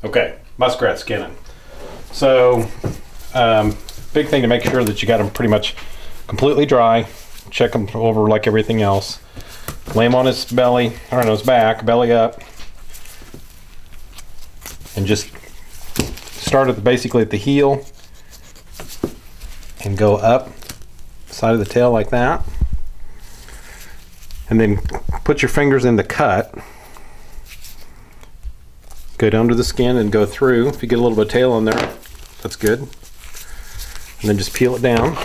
Okay, muskrat skinning. So, big thing to make sure that you got them pretty much completely dry. Check them over like everything else. Lay him on his belly, or on his back, belly up. And just start basically at the heel and go up the side of the tail like that. And then put your fingers in the cut. Go down to the skin and go through. If you get a little bit of tail on there, that's good. And then just peel it down.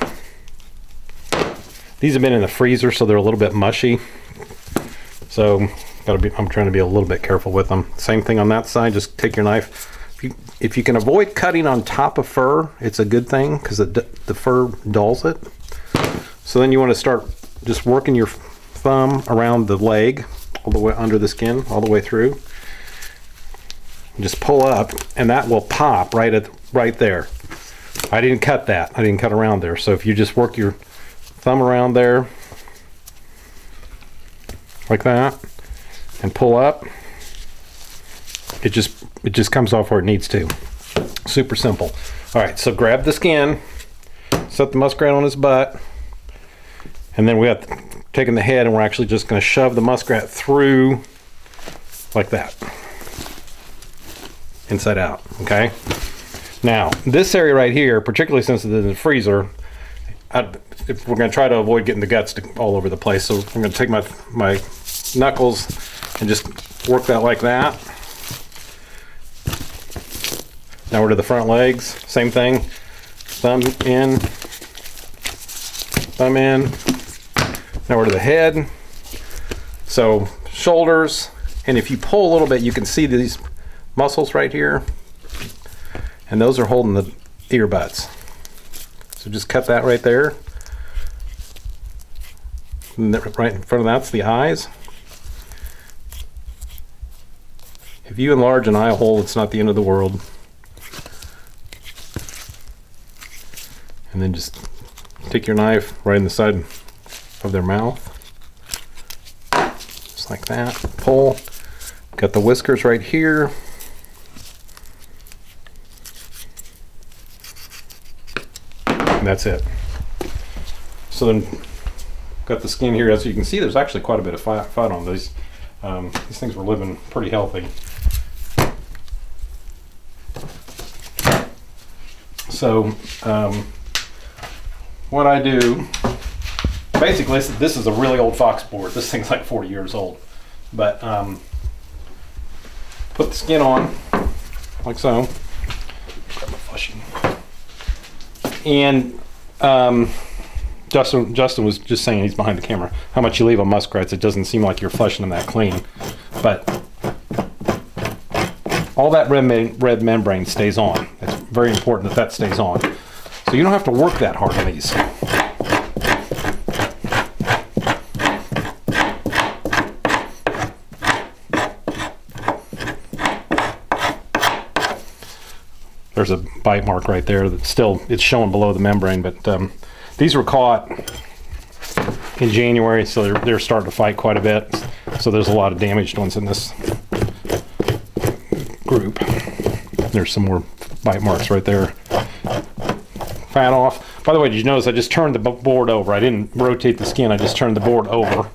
These have been in the freezer, so they're a little bit mushy. So I'm trying to be a little bit careful with them. Same thing on that side. Just take your knife. If you can avoid cutting on top of fur, it's a good thing because the fur dulls it. So then you want to start just working your thumb around the leg, all the way under the skin, all the way through. Just pull up, and that will pop right there. I didn't cut that. I didn't cut around there. So if you just work your thumb around there like that and pull up, it just comes off where it needs to. Super simple. All right, so grab the skin, set the muskrat on his butt, and then we have taken the head, and we're actually just going to shove the muskrat through like that, inside out. Okay. Now this area right here, particularly since it's in the freezer, if we're going to try to avoid getting the guts all over the place, so I'm going to take my knuckles and just work that like that. Now we're to the front legs, same thing. Thumb in, thumb in. Now we're to the head. So shoulders, and if you pull a little bit, you can see these muscles right here, and those are holding the ear butts. So just cut that right there. And right in front of that's the eyes. If you enlarge an eye hole, it's not the end of the world. And then just take your knife right in the side of their mouth. Just like that. Pull. Got the whiskers right here. And that's it. So then, got the skin here. As you can see, there's actually quite a bit of fat on these. These things were living pretty healthy. So, what I do, basically, this is a really old fox board. This thing's like 40 years old. But, put the skin on, like so. Grab my flushing. And Justin was just saying, he's behind the camera, how much you leave on muskrats. It doesn't seem like you're flushing them that clean, but all that red membrane stays on. It's very important that stays on. So you don't have to work that hard on these. There's a bite mark right there that it's showing below the membrane, but these were caught in January, so they're starting to fight quite a bit. So there's a lot of damaged ones in this group. There's some more bite marks right there. Fat off. By the way, did you notice I just turned the board over? I didn't rotate the skin, I just turned the board over.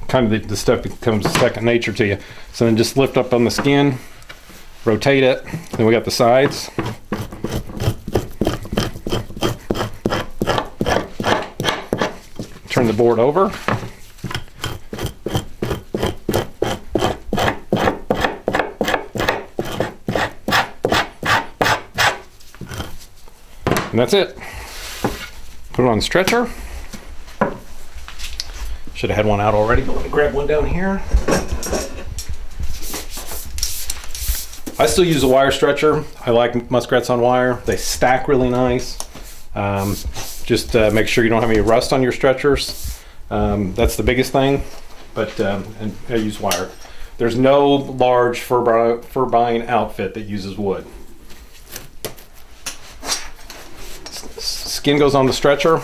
Kind of the stuff becomes second nature to you. So then just lift up on the skin, rotate it, then we got the sides. Turn the board over. And that's it. Put it on the stretcher. Should have had one out already, but let me grab one down here. I still use a wire stretcher. I like muskrats on wire. They stack really nice. Just make sure you don't have any rust on your stretchers. That's the biggest thing, but and I use wire. There's no large fur buying outfit that uses wood. Skin goes on the stretcher.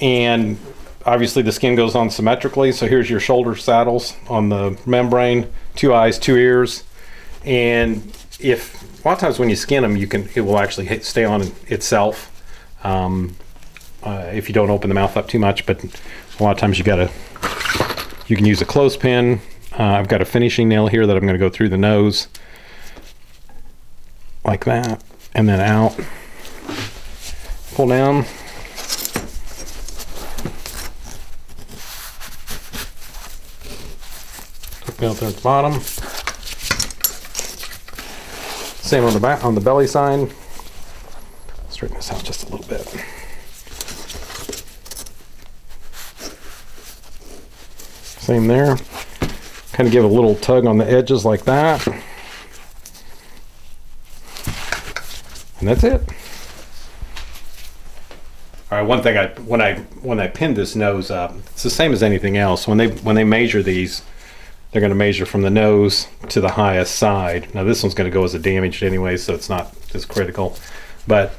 And obviously the skin goes on symmetrically. So here's your shoulder saddles on the membrane, 2 eyes, 2 ears. And if a lot of times when you skin them, it will actually stay on itself if you don't open the mouth up too much. But a lot of times you can use a clothespin. I've got a finishing nail here that I'm going to go through the nose like that, and then out, pull down. Tuck me out there at the bottom. Same on the back, on the belly side. Straighten this out just a little bit. Same there. Kind of give a little tug on the edges like that. And that's it. All right, one thing when I pinned this nose up, it's the same as anything else. When they measure these, they're going to measure from the nose to the highest side. Now this one's going to go as a damaged anyway, so it's not as critical. But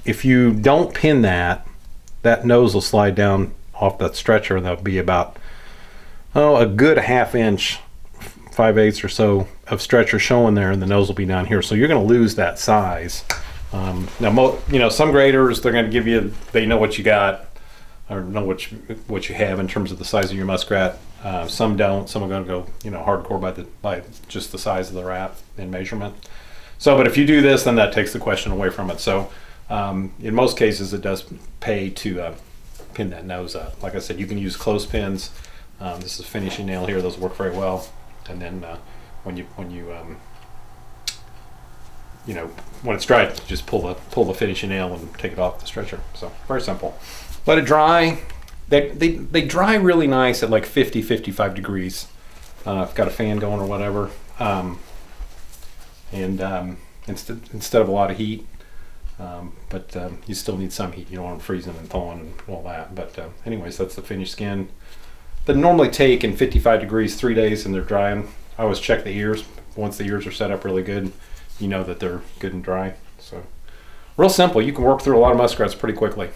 if you don't pin that nose will slide down off that stretcher, and that'll be about a good 1/2 inch, 5/8 or so of stretcher showing there, and the nose will be down here. So you're going to lose that size. Now, some graders, they're going to give you, they know what you got, or know what you have in terms of the size of your muskrat. Some don't. Some are going to go, hardcore by just the size of the rat in measurement. So, but if you do this, then that takes the question away from it. So, in most cases, it does pay to pin that nose up. Like I said, you can use clothespins. This is a finishing nail here; those work very well. And then when it's dry, just pull the finishing nail and take it off the stretcher. So very simple. Let it dry. They dry really nice at like 50-55 degrees. I've got a fan going or whatever, and instead of a lot of heat. But you still need some heat. You don't want them freezing and thawing and all that. But anyways, that's the finished skin. They normally take in 55 degrees 3 days, and they're drying. I always check the ears. Once the ears are set up really good, you know that they're good and dry. So real simple. You can work through a lot of muskrats pretty quickly.